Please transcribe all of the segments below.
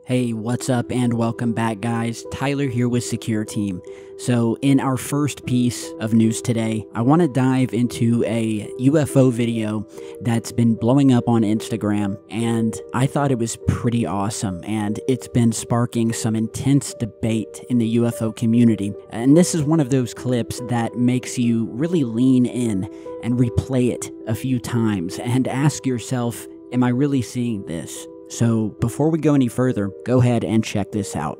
Hey, what's up and welcome back, guys. Tyler here with Secure Team. So in our first piece of news today, I want to dive into a UFO video that's been blowing up on Instagram, and I thought it was pretty awesome, and it's been sparking some intense debate in the UFO community. And this is one of those clips that makes you really lean in and replay it a few times and ask yourself, am I really seeing this? So, before we go any further, go ahead and check this out.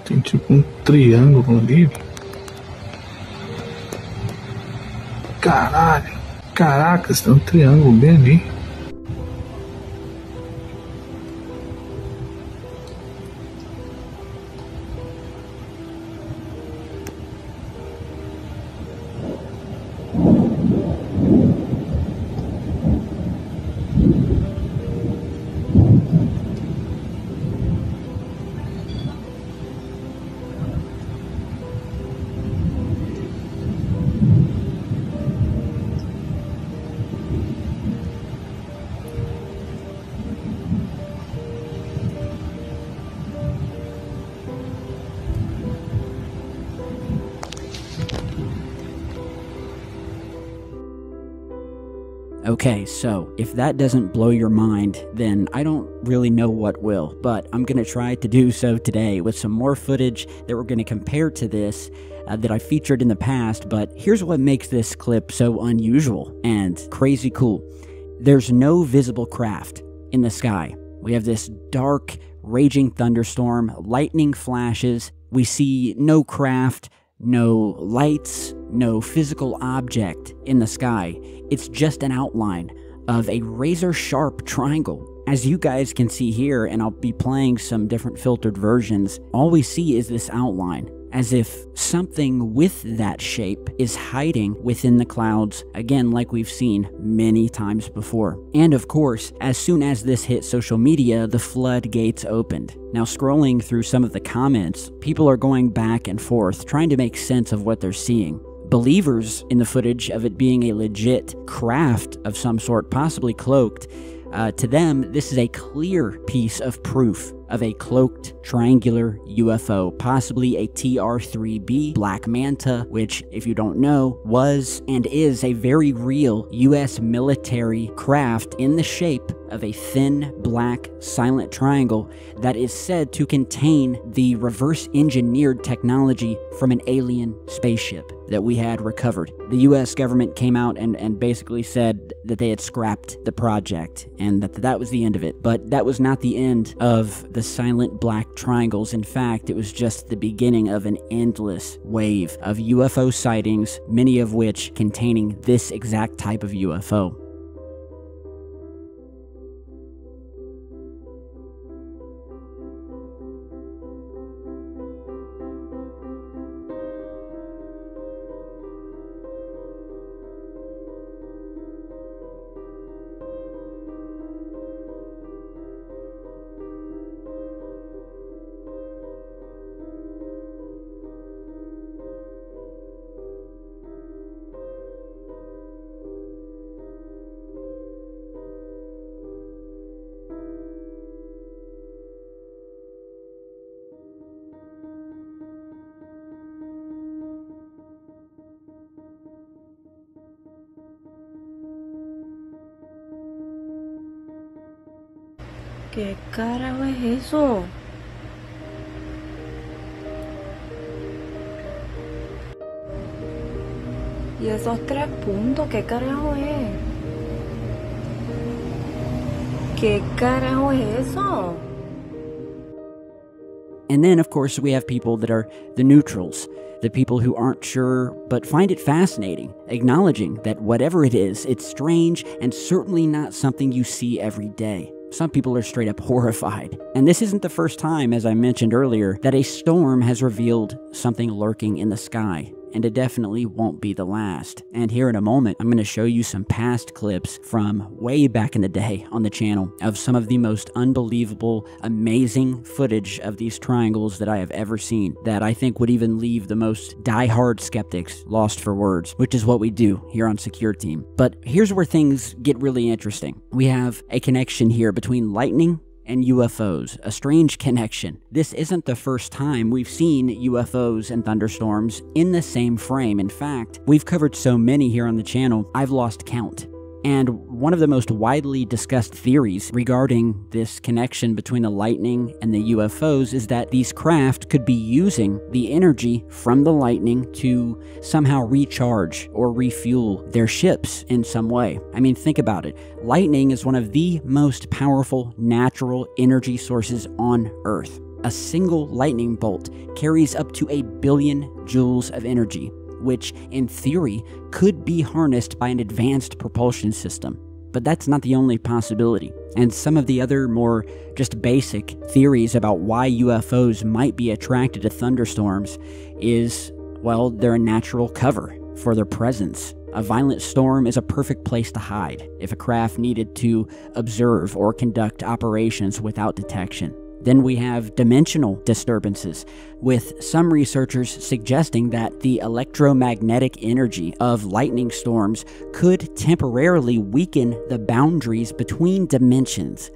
Tem tipo triângulo ali. Caralho. Caracas, tem triângulo bem ali. Okay, so if that doesn't blow your mind, then I don't really know what will, but I'm going to try to do so today with some more footage that we're going to compare to this that I featured in the past. But here's what makes this clip so unusual and crazy cool. There's no visible craft in the sky. We have this dark, raging thunderstorm, lightning flashes. We see no craft, no lights, no physical object in the sky. It's just an outline of a razor-sharp triangle. As you guys can see here, and I'll be playing some different filtered versions, all we see is this outline, as if something with that shape is hiding within the clouds, again like we've seen many times before. And of course, as soon as this hit social media, the floodgates opened. Now, scrolling through some of the comments, people are going back and forth, trying to make sense of what they're seeing. Believers in the footage of it being a legit craft of some sort, possibly cloaked, to them, this is a clear piece of proof of a cloaked triangular UFO, possibly a TR-3B Black Manta, which, if you don't know, was and is a very real U.S. military craft in the shape of a thin, black, silent triangle that is said to contain the reverse-engineered technology from an alien spaceship that we had recovered. The U.S. government came out and basically said that they had scrapped the project and that was the end of it. But that was not the end of the silent black triangles. In fact, it was just the beginning of an endless wave of UFO sightings, many of which containing this exact type of UFO. ¿Qué carajo es eso? ¿Y esos 3 puntos? ¿Qué carajo es? ¿Qué carajo es eso? And then, of course, we have people that are the neutrals, the people who aren't sure but find it fascinating, acknowledging that whatever it is, it's strange and certainly not something you see every day. Some people are straight up horrified. And this isn't the first time, as I mentioned earlier, that a storm has revealed something lurking in the sky. and it definitely won't be the last. And here in a moment, I'm going to show you some past clips from way back in the day on the channel of some of the most unbelievable, amazing footage of these triangles that I have ever seen, that I think would even leave the most die-hard skeptics lost for words, which is what we do here on Secure Team. But here's where things get really interesting. We have a connection here between lightning and UFOs, a strange connection. This isn't the first time we've seen UFOs and thunderstorms in the same frame. In fact, we've covered so many here on the channel, I've lost count. And one of the most widely discussed theories regarding this connection between the lightning and the UFOs is that these craft could be using the energy from the lightning to somehow recharge or refuel their ships in some way. I mean, think about it. Lightning is one of the most powerful natural energy sources on Earth. A single lightning bolt carries up to 1 billion joules of energy, which, in theory, could be harnessed by an advanced propulsion system. But that's not the only possibility. And some of the other more just basic theories about why UFOs might be attracted to thunderstorms is, well, they're a natural cover for their presence. A violent storm is a perfect place to hide if a craft needed to observe or conduct operations without detection. Then we have dimensional disturbances, with some researchers suggesting that the electromagnetic energy of lightning storms could temporarily weaken the boundaries between dimensions.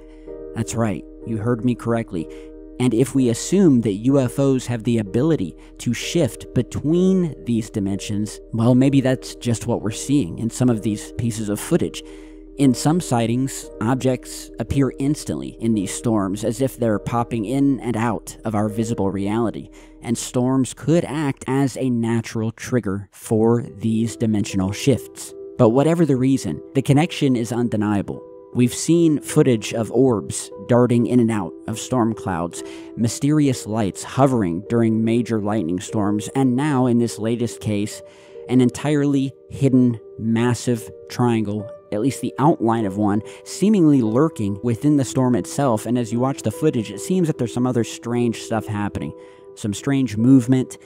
That's right, you heard me correctly. And if we assume that UFOs have the ability to shift between these dimensions, well, maybe that's just what we're seeing in some of these pieces of footage. In some sightings, objects appear instantly in these storms as if they're popping in and out of our visible reality, and storms could act as a natural trigger for these dimensional shifts. But whatever the reason, the connection is undeniable. We've seen footage of orbs darting in and out of storm clouds, mysterious lights hovering during major lightning storms, and now, in this latest case, an entirely hidden, massive triangle, at least the outline of one, seemingly lurking within the storm itself. And as you watch the footage, it seems that there's some other strange stuff happening, some strange movement,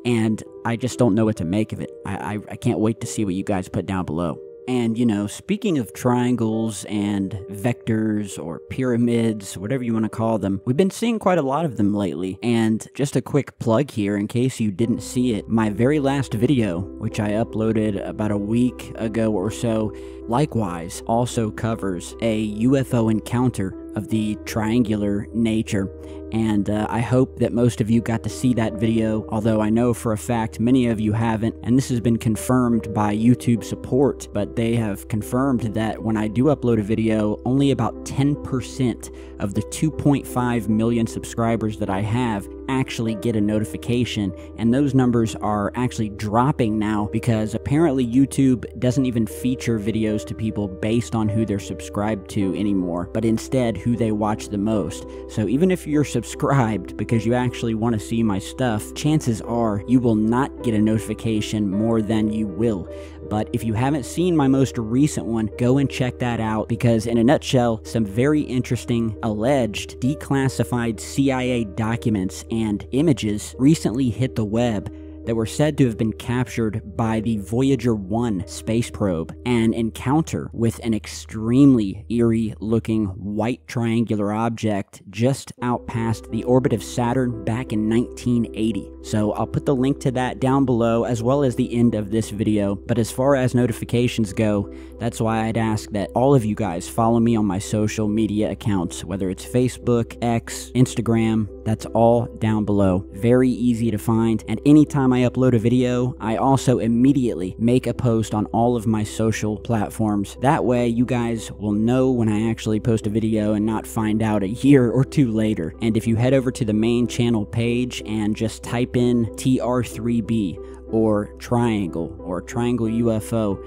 and I just don't know what to make of it. I can't wait to see what you guys put down below. And, you know, speaking of triangles and vectors or pyramids, whatever you want to call them, we've been seeing quite a lot of them lately. And just a quick plug here in case you didn't see it, my very last video, which I uploaded about a week ago or so, likewise also covers a UFO encounter of the triangular nature. And I hope that most of you got to see that video, although I know for a fact many of you haven't, and this has been confirmed by YouTube support, but they have confirmed that when I do upload a video, only about 10% of the 2.5 million subscribers that I have actually get a notification, and those numbers are actually dropping now because apparently YouTube doesn't even feature videos to people based on who they're subscribed to anymore, but instead who they watch the most. So even if you're subscribed because you actually want to see my stuff, chances are you will not get a notification more than you will. But if you haven't seen my most recent one, go and check that out, because in a nutshell, some very interesting alleged declassified CIA documents and images recently hit the web that were said to have been captured by the Voyager 1 space probe, an encounter with an extremely eerie-looking white triangular object just out past the orbit of Saturn back in 1980. So I'll put the link to that down below as well as the end of this video. But as far as notifications go, that's why I'd ask that all of you guys follow me on my social media accounts, whether it's Facebook, X, Instagram. That's all down below. Very easy to find, and anytime I upload a video, I also immediately make a post on all of my social platforms. That way, you guys will know when I actually post a video and not find out a year or two later. And if you head over to the main channel page and just type in TR3B or Triangle UFO,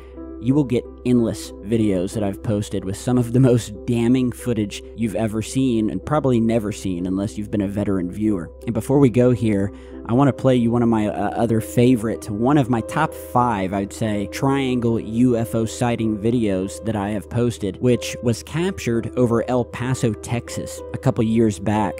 you will get endless videos that I've posted with some of the most damning footage you've ever seen, and probably never seen unless you've been a veteran viewer. And before we go here, I want to play you one of my other favorite, one of my top 5, I'd say, triangle UFO sighting videos that I have posted, which was captured over El Paso, Texas, a couple years back.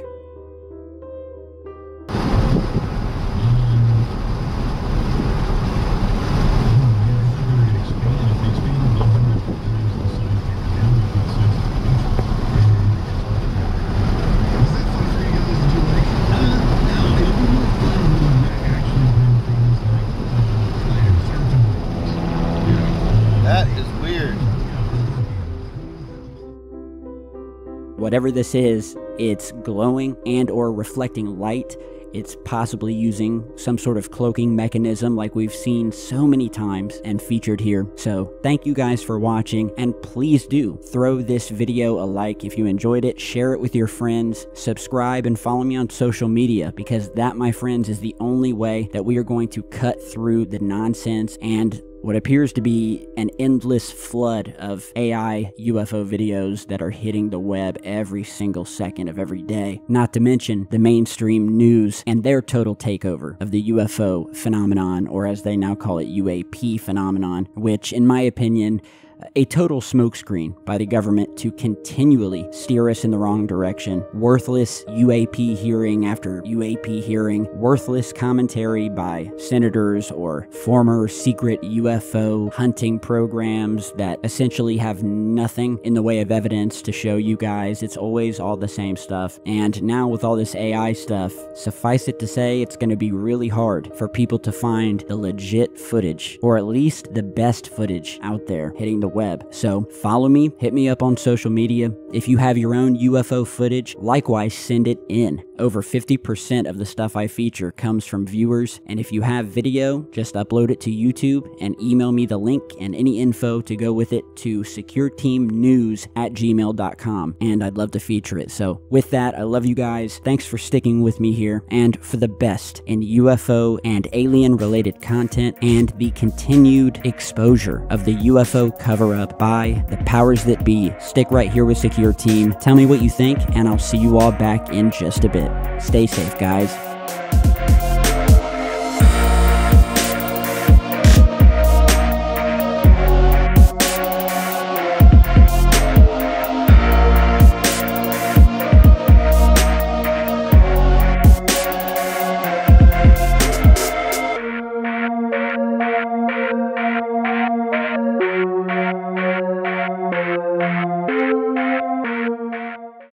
whatever this is, it's glowing and or reflecting light. It's possibly using some sort of cloaking mechanism like we've seen so many times and featured here. So thank you guys for watching, and please do throw this video a like if you enjoyed it, share it with your friends, subscribe, and follow me on social media, because that, my friends, is the only way that we are going to cut through the nonsense and what appears to be an endless flood of AI UFO videos that are hitting the web every single second of every day. Not to mention the mainstream news and their total takeover of the UFO phenomenon, or as they now call it, UAP phenomenon, which, in my opinion, a total smokescreen by the government to continually steer us in the wrong direction. Worthless UAP hearing after UAP hearing, worthless commentary by senators or former secret UFO hunting programs that essentially have nothing in the way of evidence to show you guys. It's always all the same stuff. And now with all this AI stuff, suffice it to say, it's going to be really hard for people to find the legit footage, or at least the best footage out there hitting the web. So follow me, hit me up on social media. If you have your own UFO footage, likewise send it in. Over 50% of the stuff I feature comes from viewers, and if you have video, just upload it to YouTube and email me the link and any info to go with it to SecureteamNews@gmail.com, and I'd love to feature it. So with that, I love you guys. Thanks for sticking with me here, and for the best in UFO and alien related content and the continued exposure of the UFO cover-up by the powers that be. Stick right here with Secure Team. Tell me what you think, and I'll see you all back in just a bit. Stay safe, guys.